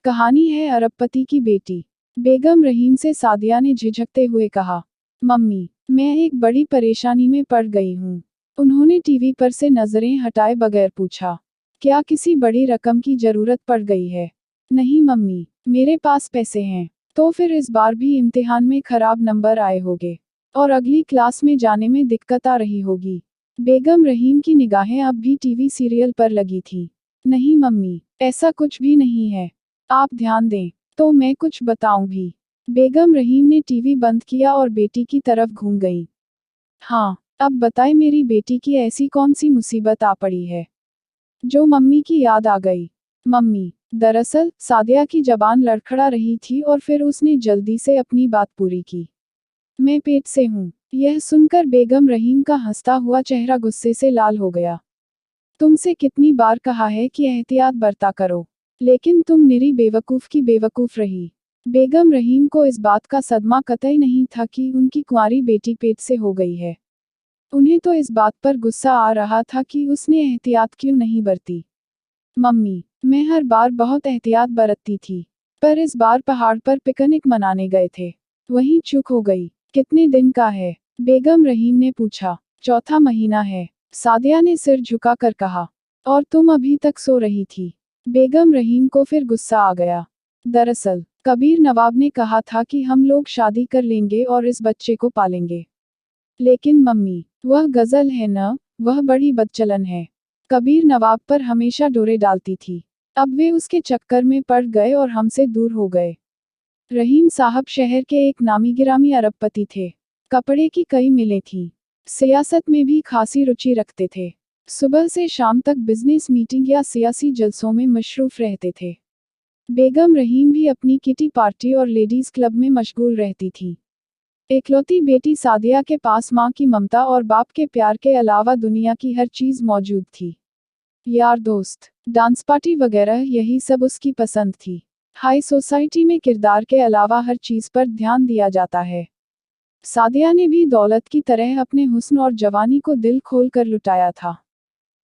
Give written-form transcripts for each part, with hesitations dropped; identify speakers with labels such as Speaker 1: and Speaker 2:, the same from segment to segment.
Speaker 1: कहानी है अरबपति की बेटी। बेगम रहीम से सादिया ने झिझकते हुए कहा, मम्मी, मैं एक बड़ी परेशानी में पड़ गई हूँ। उन्होंने टीवी पर से नजरें हटाए बगैर पूछा, क्या किसी बड़ी रकम की जरूरत पड़ गई है? नहीं मम्मी, मेरे पास पैसे हैं। तो फिर इस बार भी इम्तिहान में खराब नंबर आए होंगे और अगली क्लास में जाने में दिक्कत आ रही होगी। बेगम रहीम की निगाहें अब भी टीवी सीरियल पर लगी थी। नहीं मम्मी, ऐसा कुछ भी नहीं है। आप ध्यान दें तो मैं कुछ बताऊं भी। बेगम रहीम ने टीवी बंद किया और बेटी की तरफ घूम गई। हाँ, अब बताए मेरी बेटी की ऐसी कौन सी मुसीबत आ पड़ी है जो मम्मी की याद आ गई। मम्मी, दरअसल सादिया की जबान लड़खड़ा रही थी और फिर उसने जल्दी से अपनी बात पूरी की। मैं पेट से हूँ। यह सुनकर बेगम रहीम का हंसता हुआ चेहरा गुस्से से लाल हो गया। तुमसे कितनी बार कहा है कि एहतियात बरता करो, लेकिन तुम निरी बेवकूफ की बेवकूफ रही। बेगम रहीम को इस बात का सदमा कतई नहीं था कि उनकी कुंवारी बेटी पेट से हो गई है। उन्हें तो इस बात पर गुस्सा आ रहा था कि उसने एहतियात क्यों नहीं बरती। मम्मी, मैं हर बार बहुत एहतियात बरतती थी, पर इस बार पहाड़ पर पिकनिक मनाने गए थे, वहीं चूक हो गई। कितने दिन का है? बेगम रहीम ने पूछा। चौथा महीना है, सादिया ने सिर झुकाकर कहा। और तुम अभी तक सो रही थी? बेगम रहीम को फिर गुस्सा आ गया। दरअसल कबीर नवाब ने कहा था कि हम लोग शादी कर लेंगे और इस बच्चे को पालेंगे। लेकिन मम्मी, वह गजल है न, वह बड़ी बदचलन है। कबीर नवाब पर हमेशा डोरे डालती थी। अब वे उसके चक्कर में पड़ गए और हमसे दूर हो गए। रहीम साहब शहर के एक नामी गिरामी अरबपति थे। कपड़े की कई मिलें थीं। सियासत में भी खासी रुचि रखते थे। सुबह से शाम तक बिजनेस मीटिंग या सियासी जलसों में मशरूफ रहते थे। बेगम रहीम भी अपनी किटी पार्टी और लेडीज क्लब में मशगूल रहती थी। इकलौती बेटी सादिया के पास माँ की ममता और बाप के प्यार के अलावा दुनिया की हर चीज मौजूद थी। यार दोस्त, डांस पार्टी वगैरह यही सब उसकी पसंद थी। हाई सोसाइटी में किरदार के अलावा हर चीज पर ध्यान दिया जाता है। सादिया ने भी दौलत की तरह अपने हुस्न और जवानी को दिल खोल कर लुटाया था।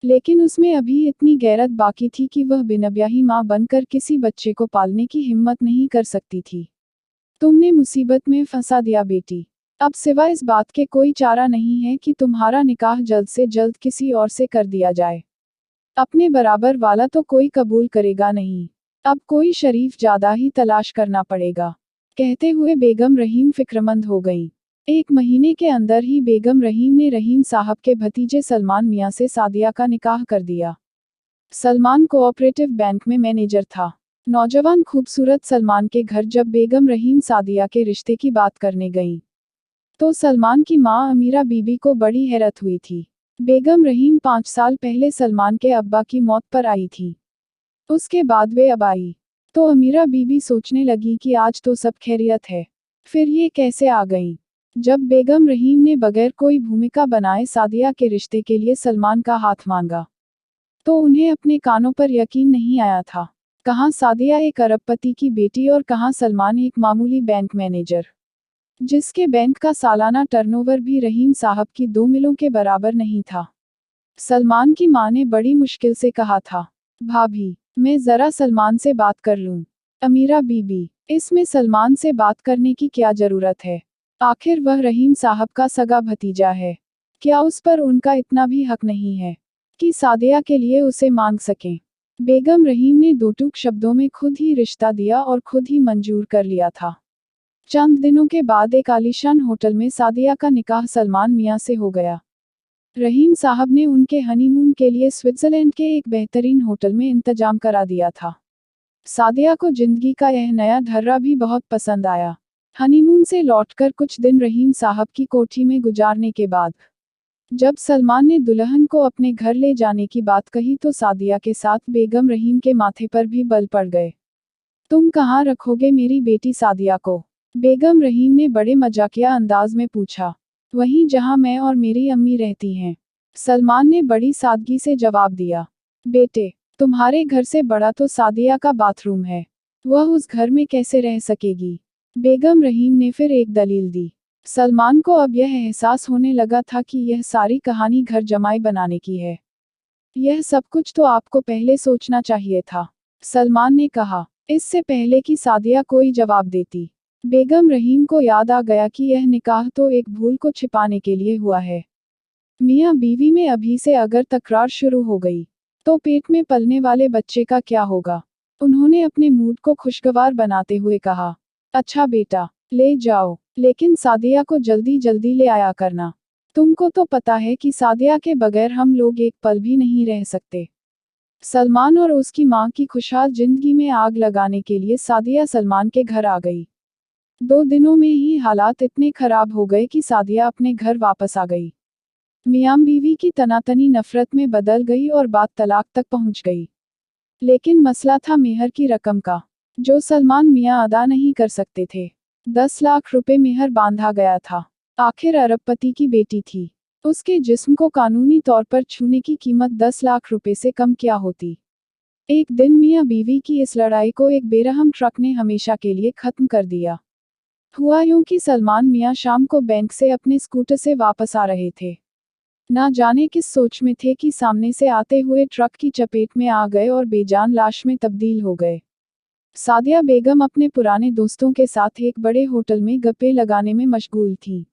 Speaker 1: लेकिन उसमें अभी इतनी गैरत बाकी थी कि वह बिनब्याही माँ बनकर किसी बच्चे को पालने की हिम्मत नहीं कर सकती थी। तुमने मुसीबत में फंसा दिया बेटी। अब सिवा इस बात के कोई चारा नहीं है कि तुम्हारा निकाह जल्द से जल्द किसी और से कर दिया जाए। अपने बराबर वाला तो कोई कबूल करेगा नहीं। अब कोई शरीफ जादा ही तलाश करना पड़ेगा। कहते हुए बेगम रहीम फिक्रमंद हो गई। 1 महीने के अंदर ही बेगम रहीम ने रहीम साहब के भतीजे सलमान मियाँ से सादिया का निकाह कर दिया। सलमान कोऑपरेटिव बैंक में मैनेजर था। नौजवान खूबसूरत सलमान के घर जब बेगम रहीम सादिया के रिश्ते की बात करने गईं, तो सलमान की मां अमीरा बीबी को बड़ी हैरत हुई थी। बेगम रहीम 5 साल पहले सलमान के अब्बा की मौत पर आई थी। उसके बाद वे अब आई, तो अमीरा बीबी सोचने लगी कि आज तो सब खैरियत है, फिर ये कैसे आ गईं? जब बेगम रहीम ने बगैर कोई भूमिका बनाए सादिया के रिश्ते के लिए सलमान का हाथ मांगा, तो उन्हें अपने कानों पर यकीन नहीं आया था। कहाँ सादिया एक अरबपति की बेटी और कहाँ सलमान एक मामूली बैंक मैनेजर, जिसके बैंक का सालाना टर्नओवर भी रहीम साहब की 2 मिलों के बराबर नहीं था। सलमान की मां ने बड़ी मुश्किल से कहा था, भाभी, मैं जरा सलमान से बात कर लूं। अमीरा बीबी, इसमें सलमान से बात करने की क्या जरूरत है? आखिर वह रहीम साहब का सगा भतीजा है। क्या उस पर उनका इतना भी हक नहीं है कि सादिया के लिए उसे मांग सकें? बेगम रहीम ने 2 टूक शब्दों में खुद ही रिश्ता दिया और खुद ही मंजूर कर लिया था। चंद दिनों के बाद एक आलीशान होटल में सादिया का निकाह सलमान मियाँ से हो गया। रहीम साहब ने उनके हनीमून के लिए स्विट्जरलैंड के एक बेहतरीन होटल में इंतजाम करा दिया था। सादिया को जिंदगी का यह नया ढर्रा भी बहुत पसंद आया। हनीमून से लौटकर कुछ दिन रहीम साहब की कोठी में गुजारने के बाद जब सलमान ने दुल्हन को अपने घर ले जाने की बात कही तो सादिया के साथ बेगम रहीम के माथे पर भी बल पड़ गए। तुम कहाँ रखोगे मेरी बेटी सादिया को? बेगम रहीम ने बड़े मजाकिया अंदाज में पूछा। वहीं जहां मैं और मेरी अम्मी रहती हैं, सलमान ने बड़ी सादगी से जवाब दिया। बेटे, तुम्हारे घर से बड़ा तो सादिया का बाथरूम है, वह उस घर में कैसे रह सकेगी? बेगम रहीम ने फिर एक दलील दी। सलमान को अब यह एहसास होने लगा था कि यह सारी कहानी घर जमाई बनाने की है। यह सब कुछ तो आपको पहले सोचना चाहिए था, सलमान ने कहा। इससे पहले कि सादिया कोई जवाब देती, बेगम रहीम को याद आ गया कि यह निकाह तो एक भूल को छिपाने के लिए हुआ है। मियाँ बीवी में अभी से अगर तकरार शुरू हो गई, तो पेट में पलने वाले बच्चे का क्या होगा। उन्होंने अपने मूड को खुशगवार बनाते हुए कहा, अच्छा बेटा, ले जाओ, लेकिन सादिया को जल्दी जल्दी ले आया करना। तुमको तो पता है कि सादिया के बगैर हम लोग एक पल भी नहीं रह सकते। सलमान और उसकी माँ की खुशहाल जिंदगी में आग लगाने के लिए सादिया सलमान के घर आ गई। 2 दिनों में ही हालात इतने खराब हो गए कि सादिया अपने घर वापस आ गई। मियाँ बीवी की तनातनी नफरत में बदल गई और बात तलाक तक पहुंच गई। लेकिन मसला था मेहर की रकम का, जो सलमान मियाँ अदा नहीं कर सकते थे। 10 लाख रुपए मेहर बांधा गया था। आखिर अरबपति की बेटी थी, उसके जिस्म को कानूनी तौर पर छूने की कीमत 10 लाख रुपए से कम क्या होती। एक दिन मियाँ बीवी की इस लड़ाई को एक बेरहम ट्रक ने हमेशा के लिए खत्म कर दिया। हुआ यूं कि सलमान मियाँ शाम को बैंक से अपने स्कूटर से वापस आ रहे थे। ना जाने किस सोच में थे कि सामने से आते हुए ट्रक की चपेट में आ गए और बेजान लाश में तब्दील हो गए। सादिया बेगम अपने पुराने दोस्तों के साथ एक बड़े होटल में गप्पे लगाने में मशगूल थी।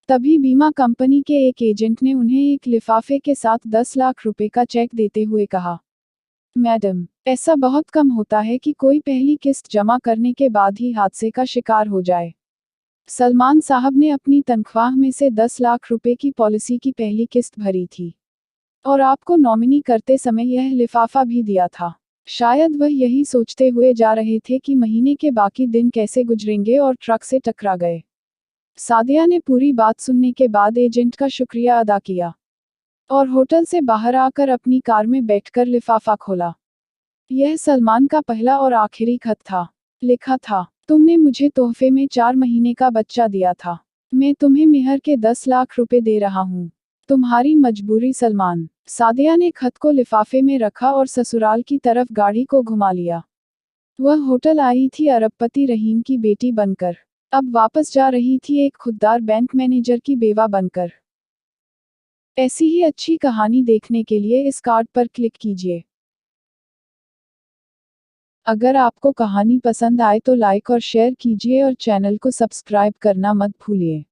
Speaker 1: तभी बीमा कंपनी के एक एजेंट ने उन्हें एक लिफाफे के साथ 10 लाख रुपए का चेक देते हुए कहा, मैडम, ऐसा बहुत कम होता है कि कोई पहली किस्त जमा करने के बाद ही हादसे का शिकार हो जाए। सलमान साहब ने अपनी तनख्वाह में से 10 लाख रुपए की पॉलिसी की पहली किस्त भरी थी और आपको नॉमिनी करते समय यह लिफाफा भी दिया था। शायद वह यही सोचते हुए जा रहे थे कि महीने के बाकी दिन कैसे गुजरेंगे और ट्रक से टकरा गए। सादिया ने पूरी बात सुनने के बाद एजेंट का शुक्रिया अदा किया और होटल से बाहर आकर अपनी कार में बैठकर लिफाफा खोला। यह सलमान का पहला और आखिरी खत था। लिखा था, तुमने मुझे तोहफे में 4 महीने का बच्चा दिया था। मैं तुम्हें मेहर के 10 लाख रुपए दे रहा हूँ। तुम्हारी मजबूरी सलमान। सादिया ने खत को लिफाफे में रखा और ससुराल की तरफ गाड़ी को घुमा लिया। वह होटल आई थी अरबपति रहीम की बेटी बनकर। अब वापस जा रही थी एक खुददार बैंक मैनेजर की बेवा बनकर। ऐसी ही अच्छी कहानी देखने के लिए इस कार्ड पर क्लिक कीजिए। अगर आपको कहानी पसंद आए तो लाइक और शेयर कीजिए और चैनल को सब्सक्राइब करना मत भूलिए।